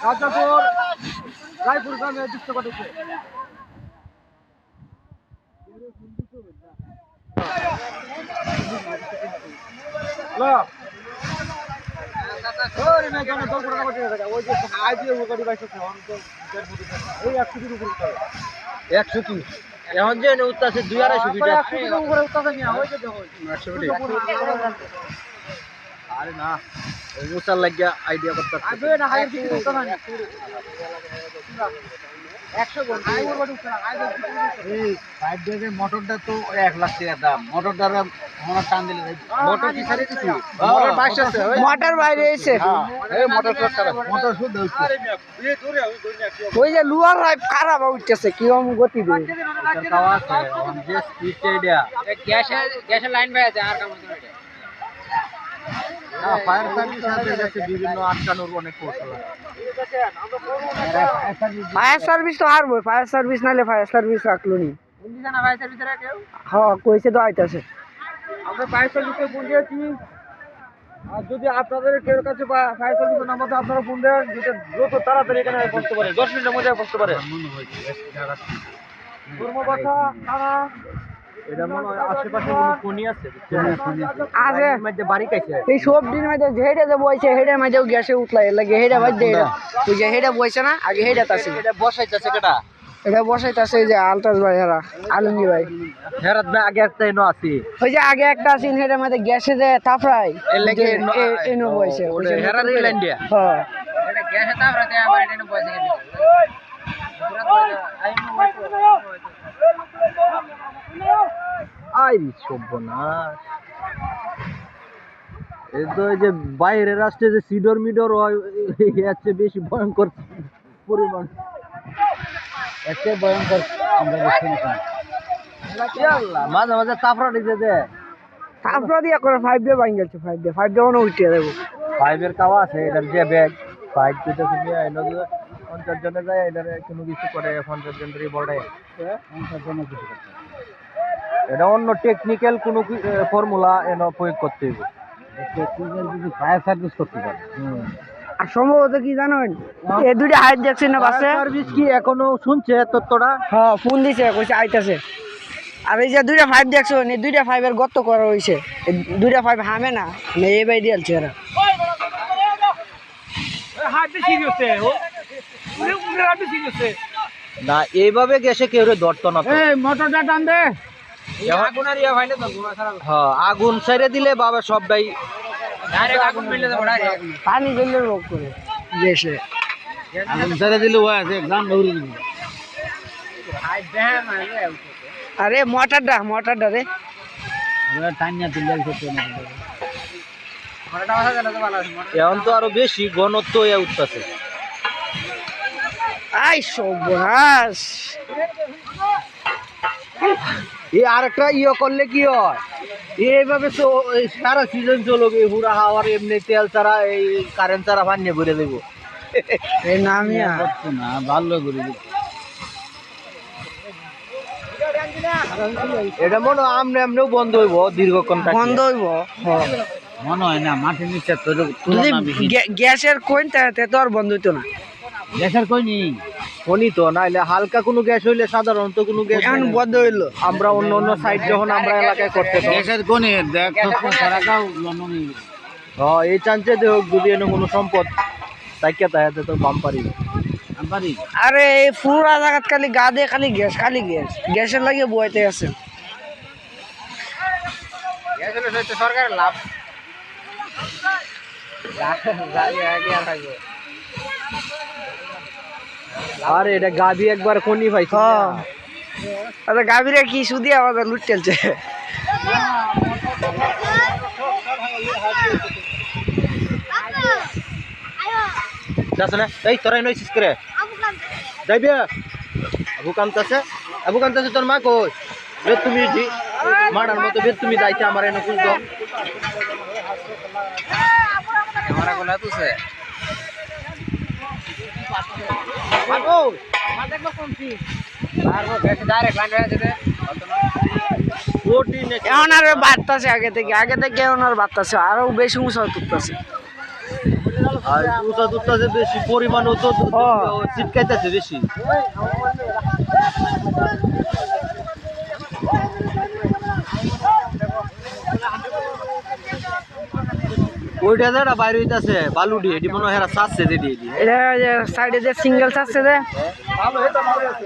রাজাপুর রায়পুর গ্রামে যুক্ত ঘটেছে। একশো কি এখন যে উঠতেছে 2-250 ফিট আরে না উচার লাগিয়া আইডিয়া করতে মোটরটা তো 1 লাখ টাকা দাম মোটরটার টান দিলে মোটর কি ছাড়িয়ে দিছি মোটর বাইরে এসে মোটর শুদ্ধ হচ্ছে ওই যে লুয়ার রাইপ খারাপ উঠতেছে কিরম গতি দেয় যে স্পিড আইডিয়া গ্যাসের লাইন ভাই আছে আর কাম করতে এটা না ফায়ার সার্ভিস আছে গেছে বিভিন্ন আটকানোর অনেক কৌশল আছে ফায়ার সার্ভিস তো হারবো ফায়ার সার্ভিস নালে ফায়ার সার্ভিস রাখলো নি বুঝিস না ভাই সার্ভিস রাখে হ্যাঁ কইছে তো আইতাছে আমরা ফায়ার সার্ভিসে ফোন দিয়েছি আর যদি আপনাদের কেউ কাছে ফায়ার সার্ভিসের নাম্বার আপনারা ফোন দেন যেটা দ্রুত তাড়াতাড়ি এখানে পৌঁছতে পারে 10 মিনিটের মধ্যে পৌঁছতে পারে কর্মবাসা থানা এটা মনে হয় আশেপাশে কোনো কোনি আছে আছে মধ্যে বাড়ি কাছে এই সব দিন মধ্যে হেডে যে বইছে হেডের মধ্যেও গ্যাসে উঠলাই লাগে হেডে বাদ দে ওই যে হেডে বইছে না আগে হেডে তাছে এটা বসাইতেছে কেটা এটা বসাইতাছে যে আলতাস ভাই হেরা আলমগীর ভাই হেরাত না আগে একটা এনো আছে ওই যে আগে একটা সিন হেডের মধ্যে গ্যাসে যে তাফরাই এর লাগে এনো বইছে ওটা হেরার লাইন দিয়া হ্যাঁ এটা গ্যাসে তাপরাতে আমার এটা পয়সা কেটে আই সর্বনাশ এই তো এই যে বাইরের রাষ্ট্রে যে সিডর মিডর হয় এর চেয়ে বেশি ভয়ঙ্কর পরিমাণ এর চেয়ে ভয়ঙ্কর আমরা দেখছি না মাঝে মাঝে তাপরা দিতে যে তারপর দিয়া করে 5 ডে বাইং গেছে 5 ডে মনে উঠিয়ে দেবো 5 এর কাওয়া আছে এটার যে ব্যাগ 5 দিতে তুমি এনে দিও 50 জনে যায় এটারে কোনো কিছু করে 50 জন ধরে বড়ে 50 জনে কিছু করতে এটা অন্য টেকনিক্যাল কোনো ফর্মুলা এনে প্রয়োগ করতে হবে টেকনিক্যাল যদি ফায়ার সার্ভিস করতে পারে আর সম্ভবত কি জানেন এই দুইটা হাইট দেখছেন না বাসে সার্ভিস কি এখনো শুনছে তত্ত্বটা হ্যাঁ ফোন দিছে কইছে আইতাছে আর এই যে দুইটা 5 দেখছো এই দুইটা 5 এর গর্ত করা হইছে এই দুইটা 5 হামে না মানে এই বাই দিলছে এরা হাত বেশি গেছে উড়ে হাত বেশি গেছে না এইভাবে গেছে কেউ ধরতো না এই মোটরটা টান দে আগুন আর ইয়া ভাইলে তো গোমা খারাপ হ্যাঁ আগুন ছেড়ে দিলে বাবা সবটাই ডাইরেক্ট আগুন মিলে দেব ডাইরেক্ট পানি দিলে রোগ করে দেশে আগুন ছেড়ে দিলে ওই আছে একদম দৌড়ে দিবে হাই ব্যাম আরে আরে মোটরটা রে আমরা টাইনা দিলে করতে না মোটরটা ভালো জানা তো ভালো আছে এখন তো আরো বেশি ঘনত্ব হয়ে উঠতেছে আই সর্বনাশ এই আরেকটা ইয়ে করলে কি হয় এইভাবে তো সারা সিজন চলবে হুড়া হাওয়ার এমনি তেল ছাড়া এই কারেন্ট ছাড়া পানি ভরে দেব এই নামিয়া না ভালো করে দেব এটা মনে হয় আমনেও বন্ধ হইব দীর্ঘক্ষণ বন্ধ হইব মনে হয় না মাটির নিচে তো যদি গ্যাসের কোইনতে তো আর বন্ধ হইতো না গ্যাসের কই নি কোনি তো নাইলে হালকা কোনো গ্যাস হইলে সাধারণত কোনো গ্যাস এখন বন্ধ হইলো আমরা অন্য সাইড যখন আমরা এলাকায় করতে গ্যাসের কোনি দেখ টাকাও লন্ডনে হ্যাঁ এই চান্সে যে হোক যদি এনে কোনো সম্পদ তাইকে তাইতে তো বাম্পারি আরে এই পুরা জায়গা খালি গা দিয়ে খালি গ্যাসের লাগে বইতে আছে গ্যাস হলে তো সরকারের লাভ গাড়ি আগে আর থাকবে আরে এটা গাবি একবার কোনি ভাই হ্যাঁ আরে গাবিরে কি সুদি আমাদের লুট চলছে যাস না এই তোরাই নইছিস করে যাইবে আবু কান্তাছে তোর মা কই বে তুমি জি মারার মতো বে তুমি যাইতে আমার এনে কুল দাও ক্যামেরা কোলা তুছে আগো দেখো কোনটি বারবো গ্যাস ডাইরেক্ট লাইন হয়ে যেতে কোটি নে এখন আর বাড়তাছে আগে থেকে এখন আর বাড়তাছে আরো বেশি উঁচা তুলতেছে আর উঁচা দুধটাছে বেশি পরিমাণও তো ছিটকাইতেছে বেশি। ওইটা যেটা বাইরে হইতাছে বালুডি এটি মনে হয় এরা চাচ্ছে যেটি এটি এটা সাইডে যে সিঙ্গেল আছে যে ভালো এটা ভালো আছে।